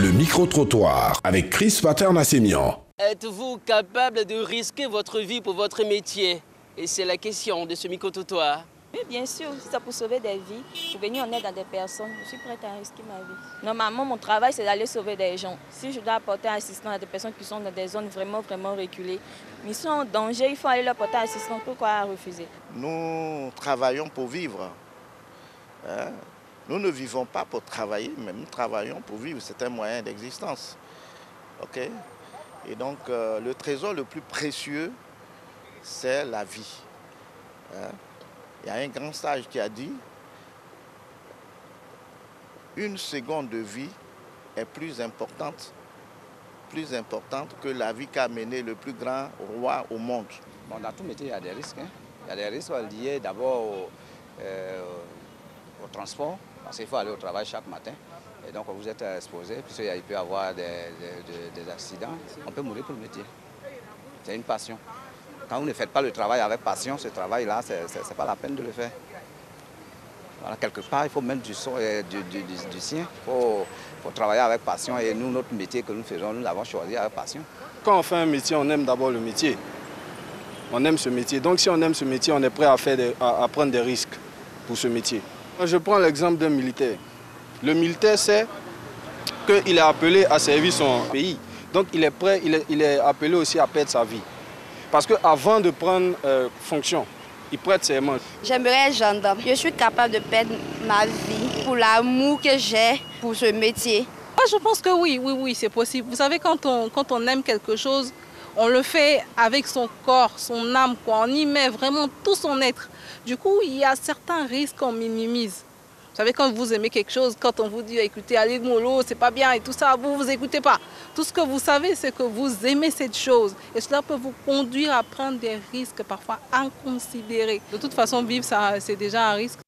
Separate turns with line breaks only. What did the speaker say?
Le micro-trottoir avec Chris Paternassemian.
Êtes-vous capable de risquer votre vie pour votre métier? Et c'est la question de ce micro-trottoir.
Oui, bien sûr, si c'est pour sauver des vies, pour venir en aide à des personnes, je suis prête à risquer ma vie. Normalement, mon travail, c'est d'aller sauver des gens. Si je dois apporter assistance à des personnes qui sont dans des zones vraiment reculées, mais ils sont en danger, il faut aller leur apporter assistance. Pourquoi refuser?
Nous travaillons pour vivre. Nous ne vivons pas pour travailler, mais nous travaillons pour vivre. C'est un moyen d'existence. Okay? Et donc, le trésor le plus précieux, c'est la vie. Il y a un grand sage qui a dit « Une seconde de vie est plus importante que la vie qu'a menée le plus grand roi au monde. »
Bon, dans tout métier, il y a des risques. Il y a des risques liés d'abord au transport, parce qu'il faut aller au travail chaque matin. Et donc, vous êtes exposé, puisqu'il peut y avoir des accidents. On peut mourir pour le métier. C'est une passion. Quand vous ne faites pas le travail avec passion, ce travail-là, ce n'est pas la peine de le faire. Voilà, quelque part, il faut mettre du sien. Il faut travailler avec passion. Et nous, notre métier que nous faisons, nous l'avons choisi avec passion.
Quand on fait un métier, on aime d'abord le métier. On aime ce métier. Donc si on aime ce métier, on est prêt à prendre des risques pour ce métier. Je prends l'exemple d'un militaire. Le militaire sait qu'il est appelé à servir son pays. Donc il est prêt, il est appelé aussi à perdre sa vie. Parce qu'avant de prendre fonction, il prête serment.
J'aimerais être gendarme. Je suis capable de perdre ma vie pour l'amour que j'ai pour ce métier.
Moi, je pense que oui, c'est possible. Vous savez, quand on aime quelque chose, on le fait avec son corps, son âme, quoi. On y met vraiment tout son être. Du coup, il y a certains risques qu'on minimise. Vous savez, quand vous aimez quelque chose, quand on vous dit, écoutez, allez mollo, c'est pas bien et tout ça, vous écoutez pas. Tout ce que vous savez, c'est que vous aimez cette chose. Et cela peut vous conduire à prendre des risques parfois inconsidérés. De toute façon, vivre, c'est déjà un risque.